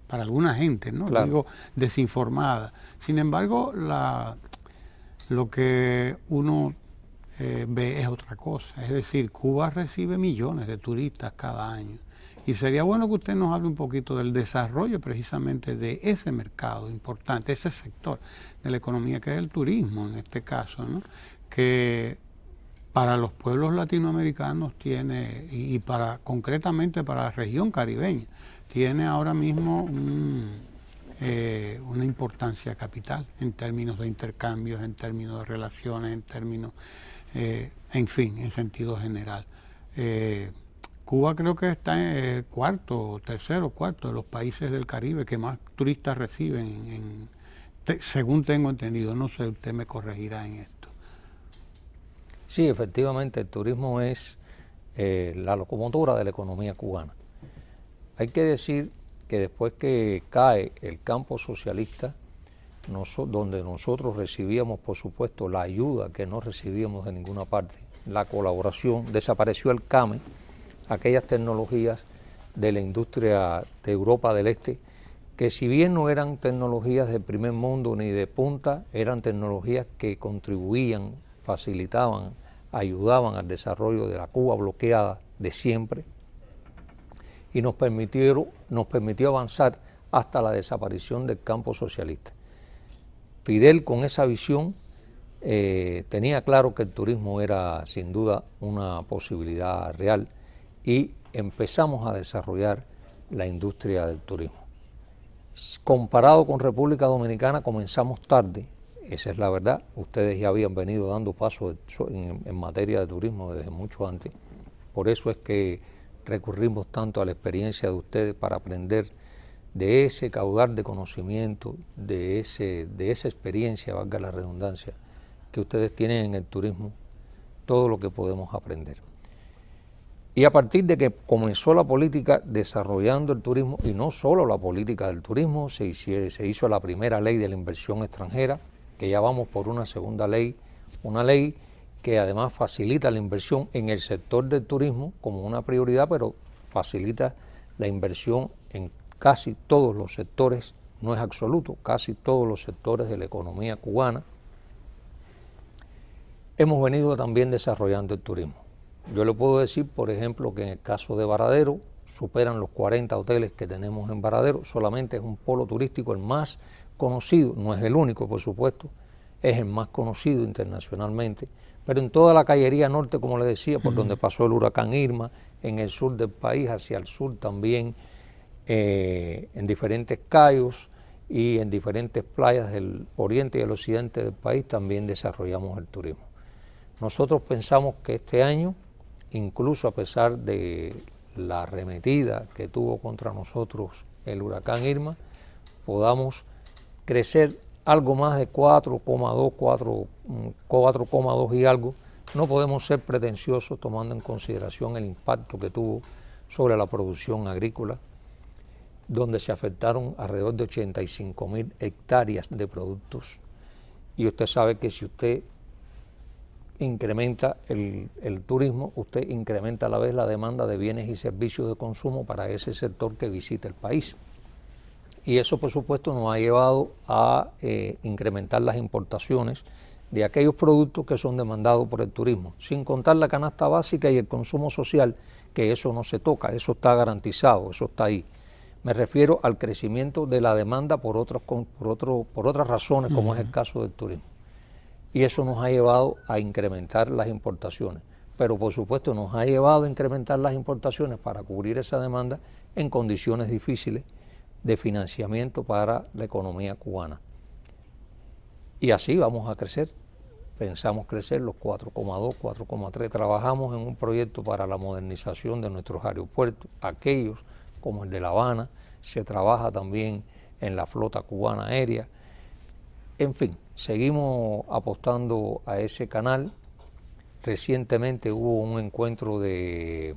para alguna gente, ¿no? Claro. Digo, desinformada. Sin embargo, lo que uno ve es otra cosa. Es decir, Cuba recibe millones de turistas cada año. Y sería bueno que usted nos hable un poquito del desarrollo precisamente de ese mercado importante, ese sector de la economía que es el turismo en este caso, ¿no? Que para los pueblos latinoamericanos tiene, y concretamente para la región caribeña, tiene ahora mismo una importancia capital en términos de intercambios, en términos de relaciones, en términos, en fin, en sentido general. Cuba creo que está en el tercero o cuarto de los países del Caribe que más turistas reciben, según tengo entendido. No sé, usted me corregirá en esto. Sí, efectivamente, el turismo es la locomotora de la economía cubana. Hay que decir que después que cae el campo socialista, donde nosotros recibíamos, por supuesto, la ayuda que no recibíamos de ninguna parte, la colaboración, desapareció el CAME, aquellas tecnologías de la industria de Europa del Este, que si bien no eran tecnologías del primer mundo ni de punta, eran tecnologías que contribuían, facilitaban, ayudaban al desarrollo de la Cuba bloqueada de siempre. y nos permitió avanzar hasta la desaparición del campo socialista. Fidel, con esa visión, tenía claro que el turismo era sin duda una posibilidad real y empezamos a desarrollar la industria del turismo. Comparado con República Dominicana, comenzamos tarde, esa es la verdad. Ustedes ya habían venido dando pasos en materia de turismo desde mucho antes. Por eso es que recurrimos tanto a la experiencia de ustedes para aprender de ese caudal de conocimiento, de esa experiencia, valga la redundancia, que ustedes tienen en el turismo, todo lo que podemos aprender. Y a partir de que comenzó la política desarrollando el turismo, y no solo la política del turismo, se hizo la primera ley de la inversión extranjera, que ya vamos por una segunda ley, una ley que además facilita la inversión en el sector del turismo como una prioridad, pero facilita la inversión en casi todos los sectores, no es absoluto, casi todos los sectores de la economía cubana. Hemos venido también desarrollando el turismo. Yo le puedo decir, por ejemplo, que en el caso de Varadero, superan los 40 hoteles que tenemos en Varadero, solamente es un polo turístico el más conocido, no es el único, por supuesto, es el más conocido internacionalmente, pero en toda la cañería norte, como le decía, por donde pasó el huracán Irma, en el sur del país, hacia el sur también, en diferentes cayos y en diferentes playas del oriente y el occidente del país también desarrollamos el turismo. Nosotros pensamos que este año, incluso a pesar de la arremetida que tuvo contra nosotros el huracán Irma, podamos crecer algo más de 4,2 y algo. No podemos ser pretenciosos tomando en consideración el impacto que tuvo sobre la producción agrícola, donde se afectaron alrededor de 85.000 hectáreas de productos. Y usted sabe que si usted incrementa el turismo, usted incrementa a la vez la demanda de bienes y servicios de consumo para ese sector que visita el país. Y eso, por supuesto, nos ha llevado a incrementar las importaciones de aquellos productos que son demandados por el turismo, sin contar la canasta básica y el consumo social, que eso no se toca, eso está garantizado, eso está ahí. Me refiero al crecimiento de la demanda por otras razones, como es el caso del turismo. Y eso nos ha llevado a incrementar las importaciones. Pero por supuesto nos ha llevado a incrementar las importaciones para cubrir esa demanda en condiciones difíciles de financiamiento para la economía cubana. Y así vamos a crecer. Pensamos crecer los 4,2, 4,3. Trabajamos en un proyecto para la modernización de nuestros aeropuertos, aquellos como el de La Habana. Se trabaja también en la flota cubana aérea. En fin, seguimos apostando a ese canal. Recientemente hubo un encuentro de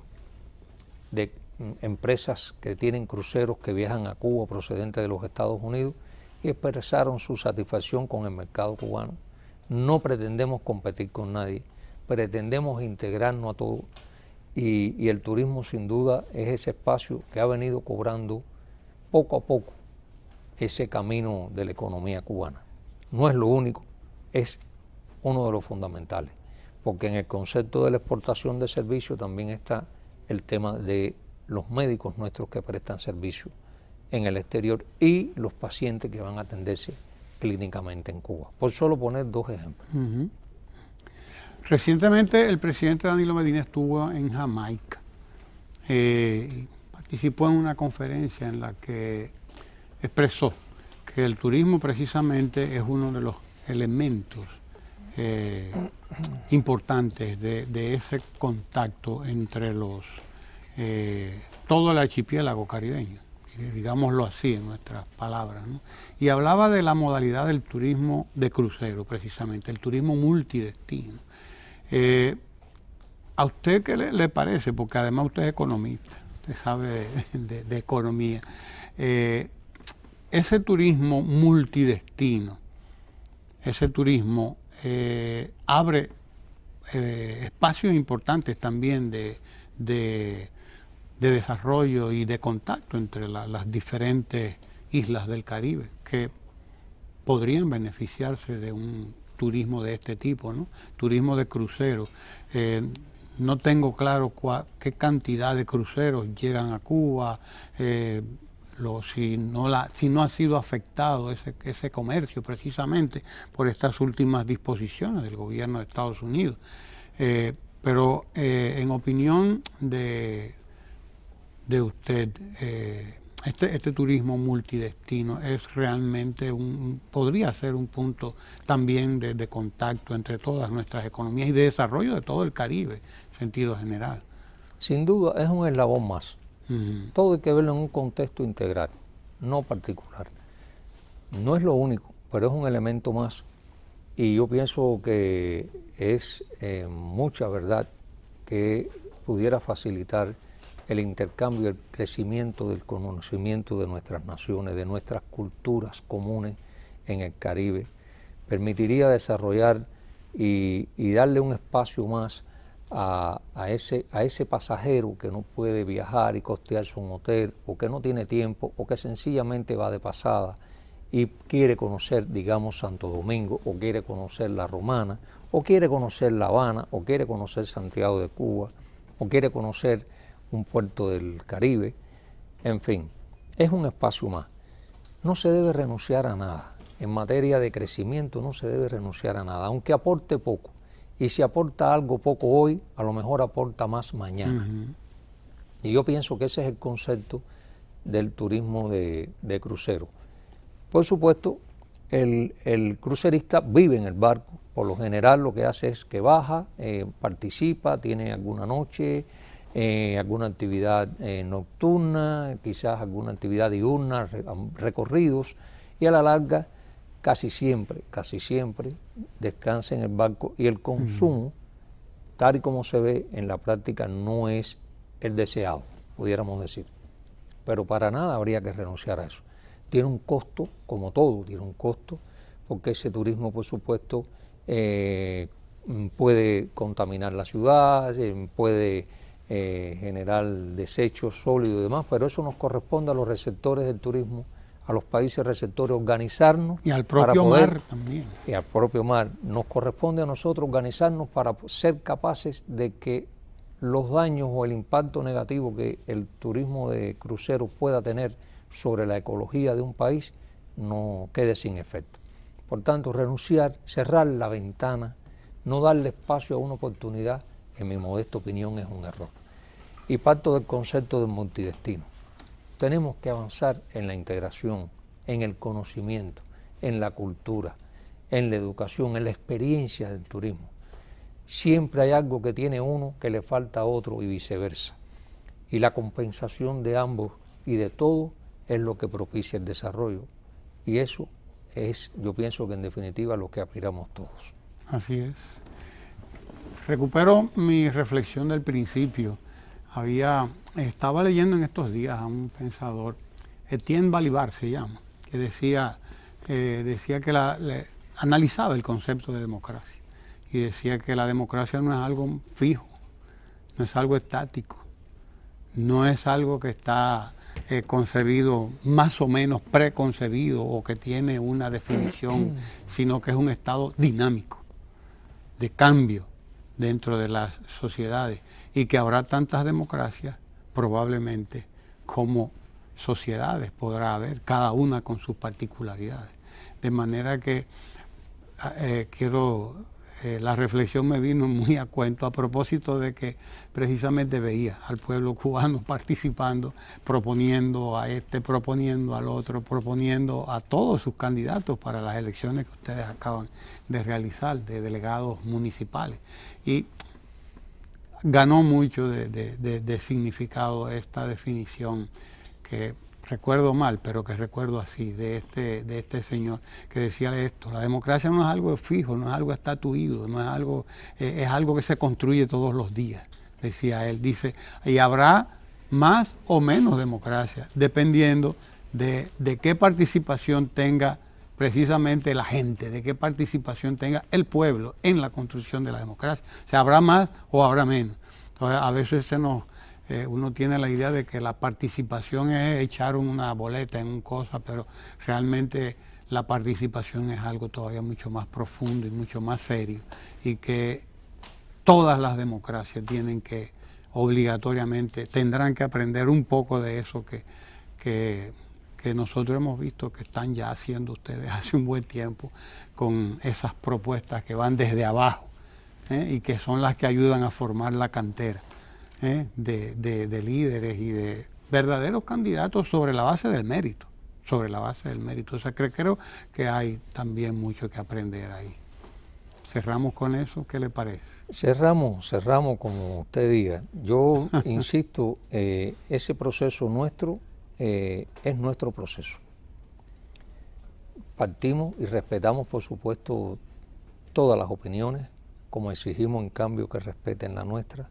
empresas que tienen cruceros que viajan a Cuba procedentes de los Estados Unidos y expresaron su satisfacción con el mercado cubano. No pretendemos competir con nadie, pretendemos integrarnos a todos y el turismo sin duda es ese espacio que ha venido cobrando poco a poco ese camino de la economía cubana. No es lo único, es uno de los fundamentales, porque en el concepto de la exportación de servicios también está el tema de los médicos nuestros que prestan servicio en el exterior y los pacientes que van a atenderse clínicamente en Cuba, por solo poner dos ejemplos. Recientemente el presidente Danilo Medina estuvo en Jamaica, participó en una conferencia en la que expresó que el turismo precisamente es uno de los elementos importantes de ese contacto entre todo el archipiélago caribeño, digámoslo así en nuestras palabras, ¿no? Y hablaba de la modalidad del turismo de crucero, precisamente, el turismo multidestino. ¿A usted qué le parece? Porque además usted es economista, usted sabe de economía. Ese turismo multidestino, ese turismo abre espacios importantes también de desarrollo y de contacto entre las diferentes islas del Caribe que podrían beneficiarse de un turismo de este tipo, ¿no? Turismo de crucero. no tengo claro qué cantidad de cruceros llegan a Cuba, si no ha sido afectado ese comercio precisamente por estas últimas disposiciones del gobierno de Estados Unidos. Pero en opinión de usted, este turismo multidestino es realmente podría ser un punto también de contacto entre todas nuestras economías y de desarrollo de todo el Caribe en sentido general. Sin duda es un eslabón más. Todo hay que verlo en un contexto integral, no particular. No es lo único, pero es un elemento más. Y yo pienso que es mucha verdad que pudiera facilitar el intercambio y el crecimiento del conocimiento de nuestras naciones, de nuestras culturas comunes en el Caribe. Permitiría desarrollar y darle un espacio más a ese pasajero que no puede viajar y costearse un hotel, o que no tiene tiempo, o que sencillamente va de pasada y quiere conocer, digamos, Santo Domingo, o quiere conocer La Romana, o quiere conocer La Habana, o quiere conocer Santiago de Cuba, o quiere conocer un puerto del Caribe. En fin, es un espacio más. No se debe renunciar a nada. En materia de crecimiento no se debe renunciar a nada, aunque aporte poco. Y si aporta algo poco hoy, a lo mejor aporta más mañana. Y yo pienso que ese es el concepto del turismo de crucero. Por supuesto, el crucerista vive en el barco. Por lo general lo que hace es que baja, participa, tiene alguna noche, alguna actividad nocturna, quizás alguna actividad diurna, recorridos, y a la larga casi siempre descansa en el barco, y el consumo, tal y como se ve en la práctica, no es el deseado, pudiéramos decir. Pero para nada habría que renunciar a eso. Tiene un costo, como todo, tiene un costo, porque ese turismo, por supuesto, puede contaminar la ciudad, puede generar desechos sólidos y demás, pero eso nos corresponde a los receptores del turismo, a los países receptores, organizarnos. Y al propio mar también. Y al propio mar. Nos corresponde a nosotros organizarnos para ser capaces de que los daños o el impacto negativo que el turismo de cruceros pueda tener sobre la ecología de un país no quede sin efecto. Por tanto, renunciar, cerrar la ventana, no darle espacio a una oportunidad, en mi modesta opinión, es un error. Y parto del concepto del multidestino. Tenemos que avanzar en la integración, en el conocimiento, en la cultura, en la educación, en la experiencia del turismo. Siempre hay algo que tiene uno que le falta a otro y viceversa. Y la compensación de ambos y de todo es lo que propicia el desarrollo. Y eso es, yo pienso que en definitiva, lo que aspiramos todos. Así es. Recupero mi reflexión del principio. Estaba leyendo en estos días a un pensador, Etienne Balibar se llama, que decía que analizaba el concepto de democracia y decía que la democracia no es algo fijo, no es algo estático, no es algo que está concebido más o menos preconcebido o que tiene una definición, sino que es un estado dinámico, de cambio dentro de las sociedades, y que habrá tantas democracias probablemente como sociedades podrá haber, cada una con sus particularidades. De manera que la reflexión me vino muy a cuento a propósito de que precisamente veía al pueblo cubano participando, proponiendo a este, proponiendo al otro, proponiendo a todos sus candidatos para las elecciones que ustedes acaban de realizar, de delegados municipales. Y ganó mucho de significado esta definición que recuerdo mal, pero que recuerdo así, de este señor que decía esto: la democracia no es algo fijo, no es algo estatuido, no es algo, es algo que se construye todos los días, decía él. Dice, y habrá más o menos democracia, dependiendo de qué participación tenga precisamente la gente, de qué participación tenga el pueblo en la construcción de la democracia. O sea, habrá más o habrá menos. Entonces, a veces uno tiene la idea de que la participación es echar una boleta en una cosa, pero realmente la participación es algo todavía mucho más profundo y mucho más serio, y que todas las democracias tienen que obligatoriamente, tendrán que aprender un poco de eso que nosotros hemos visto que están ya haciendo ustedes hace un buen tiempo con esas propuestas que van desde abajo y que son las que ayudan a formar la cantera de líderes y de verdaderos candidatos sobre la base del mérito, O sea, creo que hay también mucho que aprender ahí. Cerramos con eso, ¿qué le parece? Cerramos como usted diga. Yo insisto, ese proceso nuestro es nuestro proceso. Partimos y respetamos, por supuesto, todas las opiniones, como exigimos en cambio que respeten la nuestra,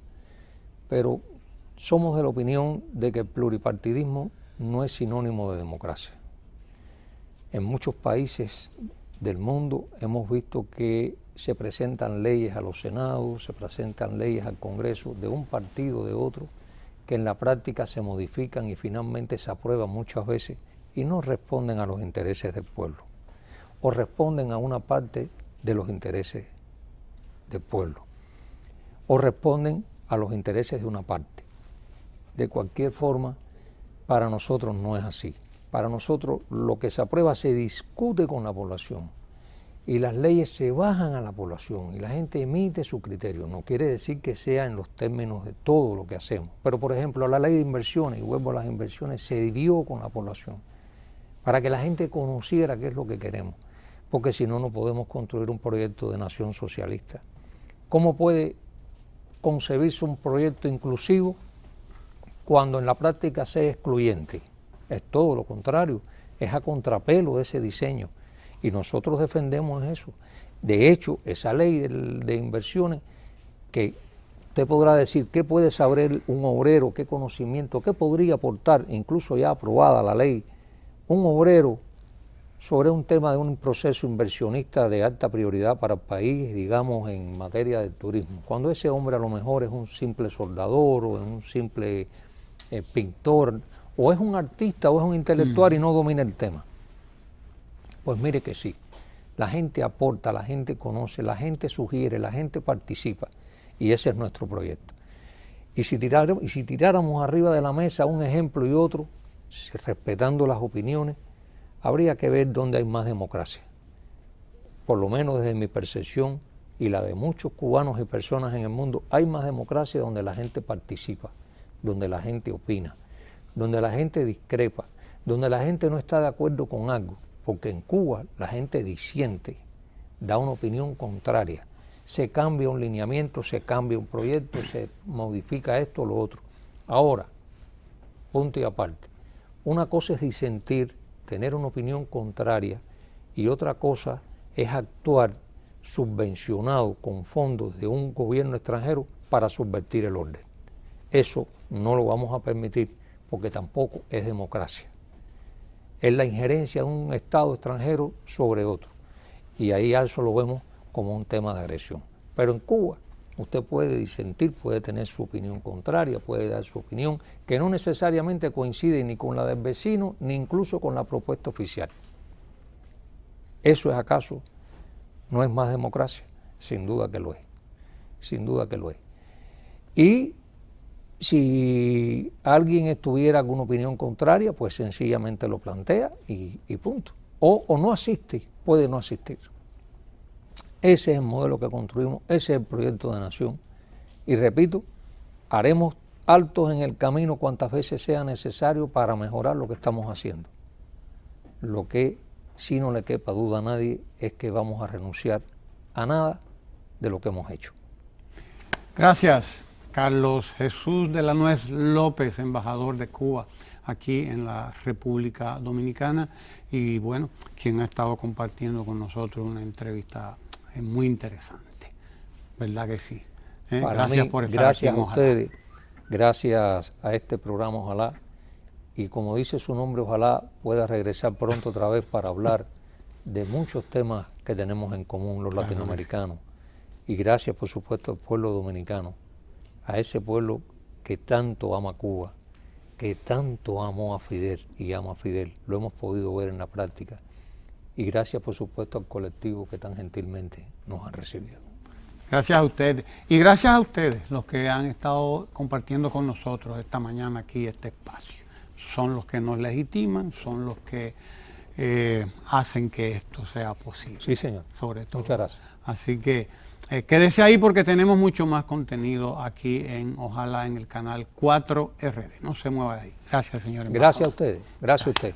pero somos de la opinión de que el pluripartidismo no es sinónimo de democracia. En muchos países del mundo hemos visto que se presentan leyes a los senados, se presentan leyes al Congreso de un partido o de otro, que en la práctica se modifican y finalmente se aprueban muchas veces y no responden a los intereses del pueblo, o responden a una parte de los intereses del pueblo, o responden a los intereses de una parte. De cualquier forma, para nosotros no es así. Para nosotros lo que se aprueba se discute con la población y las leyes se bajan a la población y la gente emite su criterio. No quiere decir que sea en los términos de todo lo que hacemos. Pero por ejemplo la ley de inversiones, y vuelvo a las inversiones, se dio con la población para que la gente conociera qué es lo que queremos, porque si no, no podemos construir un proyecto de nación socialista. ¿Cómo puede concebirse un proyecto inclusivo cuando en la práctica sea excluyente? Es todo lo contrario, es a contrapelo de ese diseño y nosotros defendemos eso. De hecho, esa ley de inversiones, que usted podrá decir qué puede saber un obrero, qué conocimiento, qué podría aportar, incluso ya aprobada la ley, un obrero sobre un tema de un proceso inversionista de alta prioridad para el país, digamos en materia de turismo, cuando ese hombre a lo mejor es un simple soldador o es un simple pintor, o es un artista o es un intelectual y no domina el tema. Pues mire que sí, la gente aporta, la gente conoce, la gente sugiere, la gente participa y ese es nuestro proyecto. Y si tiráramos arriba de la mesa un ejemplo y otro, respetando las opiniones, habría que ver dónde hay más democracia. Por lo menos desde mi percepción y la de muchos cubanos y personas en el mundo, hay más democracia donde la gente participa, donde la gente opina, donde la gente discrepa, donde la gente no está de acuerdo con algo, porque en Cuba la gente disiente, da una opinión contraria, se cambia un lineamiento, se cambia un proyecto, se modifica esto o lo otro. Ahora, punto y aparte, una cosa es disentir, tener una opinión contraria, y otra cosa es actuar subvencionado con fondos de un gobierno extranjero para subvertir el orden. Eso no lo vamos a permitir, porque tampoco es democracia. Es la injerencia de un Estado extranjero sobre otro. Y ahí eso lo vemos como un tema de agresión. Pero en Cuba usted puede disentir, puede tener su opinión contraria, puede dar su opinión, que no necesariamente coincide ni con la del vecino, ni incluso con la propuesta oficial. ¿Eso es acaso? ¿No es más democracia? Sin duda que lo es. Sin duda que lo es. Y si alguien tuviera alguna opinión contraria, pues sencillamente lo plantea y punto. O no asiste, puede no asistir. Ese es el modelo que construimos, ese es el proyecto de nación. Y repito, haremos altos en el camino cuantas veces sea necesario para mejorar lo que estamos haciendo. Lo que sí no le quepa duda a nadie es que vamos a renunciar a nada de lo que hemos hecho. Gracias. Carlos Jesús de la Nuez López, embajador de Cuba aquí en la República Dominicana y bueno, quien ha estado compartiendo con nosotros una entrevista muy interesante, ¿verdad que sí? Gracias mí, por estar gracias aquí en Ojalá. A ustedes, gracias a este programa Ojalá, y como dice su nombre, ojalá pueda regresar pronto otra vez para hablar de muchos temas que tenemos en común los latinoamericanos, y gracias por supuesto al pueblo dominicano, a ese pueblo que tanto ama Cuba, que tanto amó a Fidel y ama a Fidel, lo hemos podido ver en la práctica. Y gracias por supuesto al colectivo que tan gentilmente nos ha recibido. Gracias a ustedes. Y gracias a ustedes, los que han estado compartiendo con nosotros esta mañana aquí este espacio. Son los que nos legitiman, son los que hacen que esto sea posible. Sí, señor. Sobre todo. Muchas gracias. Así que quédese ahí porque tenemos mucho más contenido aquí ojalá en el canal 4RD. No se mueva de ahí. Gracias, señor. Gracias a ustedes. Gracias a usted.